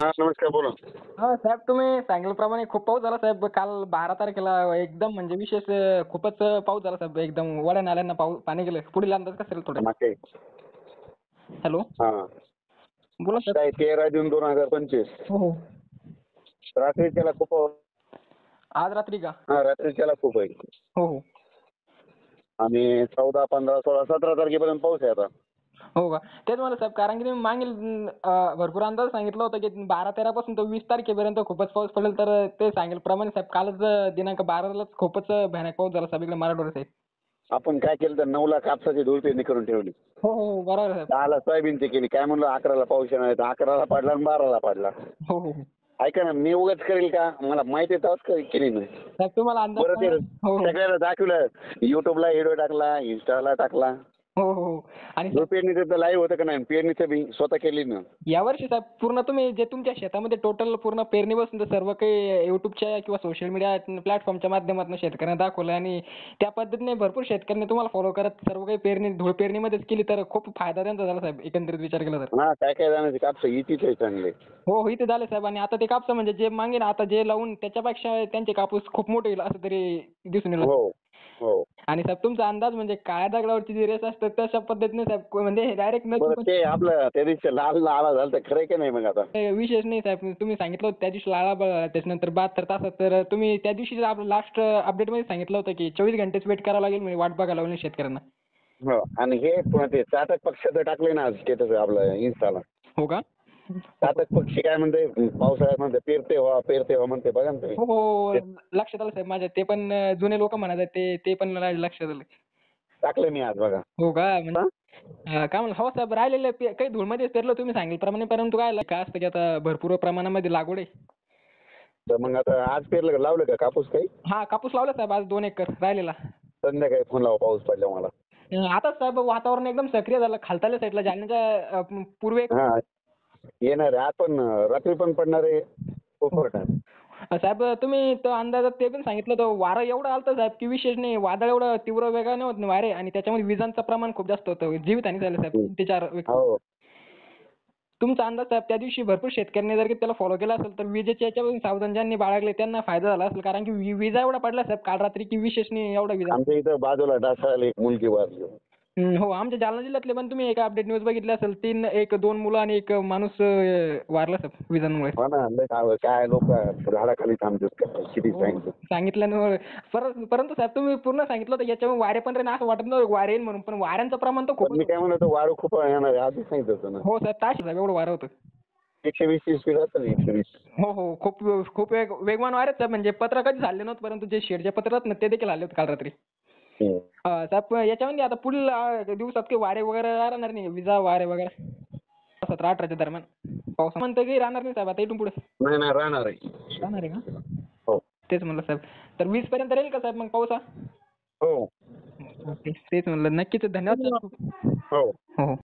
हा, नमस्कार, बोला. हा साहेब, तुम्ही सांगितल्याप्रमाणे खूप पाऊस झाला साहेब. काल 12 तारखेला एकदम म्हणजे विशेष खूपच पाऊस झाला साहेब. एकदम ओढ्या नाल्यांना पाणी गेलं. पुढील अंदाज कसा असेल थोडे? मागे. हॅलो, हा. बोला सर. काय 13 जून 2025. हो हो. रात्रीच्याला खूप. आज रात्री का? हा, रात्रीच्याला खूप आहे. हो हो. आणि 14, 15, 16, 17 तारखेपर्यंत पाऊस आहे आता. हो का? तेच म्हणलं साहेब, कारण की तुम्ही मागील भरपूर अंदाज सांगितला होता की 12-13 पासून तर 20 तारखेपर्यंत खूपच पाऊस पडेल. तर ते सांगितल्याप्रमाणे साहेब कालच दिनांक 12लाच खूपच भयानक पाऊस झाला साहेब इकडे मराठवाड्यात साहेब. आपण काय केलं तर 9ला कापसाची धूळ पेरणी करून ठेवली. हो हो हो, बरोबर आहे साहेब. 10ला सोयाबीनची केली. काय म्हणलं 11ला पाऊस येणार आहे, तर 11ला पडला आणि 12ला पडला. हो हो हो. ऐका ना, मी उगाच करेल का? मला माहिती आहे तेव्हाच केली नाही. साहेब तुम्हाला अंदाज बरं, ते हो हो. सगळ्याला दाखवलं. युट्यूबला व्हिडिओ टाकला, इंस्टाला टाकला. हो हो हो. आणि धूळ पेरणीचं तर लाईव्ह होतं का नाही? पेरणीचं बी स्वतः केली ना. यावर्षी साहेब पूर्ण तुम्ही जे तुमच्या शेतामध्ये टोटल पूर्ण पेरणीपासून तर सर्व काही युट्यूबच्या किंवा सोशल मीडिया प्लॅटफॉर्मच्या माध्यमातून शेतकऱ्यांना दाखवलं आणि त्या पद्धतीने भरपूर शेतकऱ्यांनी तुम्हाला फॉलो करत सर्व काही पेरणी धूळ पेरणीमध्येच केली. तर खूप फायदा त्यांचा झाला साहेब एकंदरीत विचार केला तर. हा, काय काय जणांचे कापसं इतीच आहे चांगले. हो हो, इथे झाले साहेब. आणि आता ते कापूस म्हणजे जे मागे ना आता जे लावून त्याच्यापेक्षा त्यांचे कापूस खूप मोठे होईल असं तरी दिसून येईल. हो हो. आणि साहेब तुमचा अंदाज म्हणजे काळ्या दगडावरची जी रेस असते तशा पद्धतीने साहेब म्हणजे डायरेक्ट न बरं, ते आपलं त्या दिवशी लाल लाला झालं तर खरंय की नाही मग आता? विशेष नाही साहेब. तुम्ही सांगितलं होतं त्या दिवशी लाळा त्याच्यानंतर 72 तासात. तर तुम्ही त्या दिवशी आपलं लास्ट अपडेटमध्ये सांगितलं होतं की 24 घंटेच वेट करावं लागेल म्हणजे वाट बघायला लागेल शेतकऱ्यांना. हो. आणि हे पुन्हा ते चातक पक्षाचं टाकले ना आज स्टेटस आपलं इन्स्टाला. हो का? चातक पक्षी काय म्हणते, पावसाळ्यात म्हणते पेरते व्हा म्हणते, बघा ना तुम्ही. हो, हो. ते लक्षात आलं साहेब माझ्या. ते पण जुने लोक म्हणायचे ते पण लक्षात आलं. टाकलं मी आज बघा. हो का? म्हणजे हा? काय म्हणलं हो साहेब, राहिलेलं काही धूळमध्येच पेरलं तुम्ही सांगितल्याप्रमाणे. परंतु काय असतं की आता भरपूर प्रमाणामध्ये लागवड आहे. तर मग आता आज पेरलं का, लावलं का कापूस काही? हां, कापूस लावला साहेब आज 2 एकर राहिलेला. संध्याकाळी फोन लावा पाऊस पडला मला. आता साहेब वातावरण एकदम सक्रिय झालं. खालताल्या साईडला जालन्याच्या पूर्वेकडे. हा, येणार आहे आज पण, रात्री पण पडणार आहे. खूप फरक आहे. साहेब तुम्ही तो अंदाजात ते पण सांगितलं होतं वारं एवढं आलं साहेब की विशेष नाही. वादळ एवढं तीव्र वेगाने होत नाही वारे आणि त्याच्यामध्ये विजांचं प्रमाण खूप जास्त होतं. जीवितहानी झाली साहेब 3 ते 4 व्यक्ती. हो. तुमचा अंदाज साहेब त्या दिवशी भरपूर शेतकऱ्यांनी जर की त्याला फॉलो केला असेल तर विजेच्या याच्यापासून सावधान ज्यांनी बाळगले त्यांना फायदा झाला असेल. कारण की विजा एवढा पडला साहेब काल रात्री की विशेष नाही एवढा विजा. आमच्या इथं बाजूला ढासळाला एक मुलगी वारली. हो, आमच्या जालना जिल्ह्यातले पण तुम्ही एक अपडेट न्यूज बघितली असेल. 2 मुलं आणि एक माणूस वारला साहेब विजांमुळे. हो ना, लय काय लोक झाडाखाली थांबतात काय, किती हो, सांगितलं. सांगितल्यानं परंतु साहेब तुम्ही पूर्ण सांगितलं होतं याच्यामुळे वारे पण राहील असं वाटत नव्हतं वारे येईल म्हणून. पण वाऱ्यांचं प्रमाण तर पण खूपच मी होतं. काय म्हणतो, वाळू खूप येणार आहे आधीच सांगितलं होतं ना. हो साहेब, तास साहेब एवढं वारं होतं. 120 स्पीड असेल, 120. हो, हो. खूप वेगवान वारे आहेत साहेब. म्हणजे पत्र कधीच हलले नव्हते. परंतु जे शेडचे पत्र आहेत ना ते देखील हलले होते काल रात्री. साहेब याच्यामध्ये आता पुढील दिवसात काही वारे वगैरे राहणार नाही. विजा वारे वगैरे 17-18च्या दरम्यान पाऊस म्हणतं काही राहणार नाही साहेब आता इथून पुढे. नाही नाही, राहणार आहे. राहणार आहे का? हो तेच म्हणलं साहेब. तर 20 पर्यंत राहील का साहेब मग पाऊस हा? हो ओके. तेच म्हणलं. नक्कीच धन्यवाद साहेब खूप. हो. हो, हो.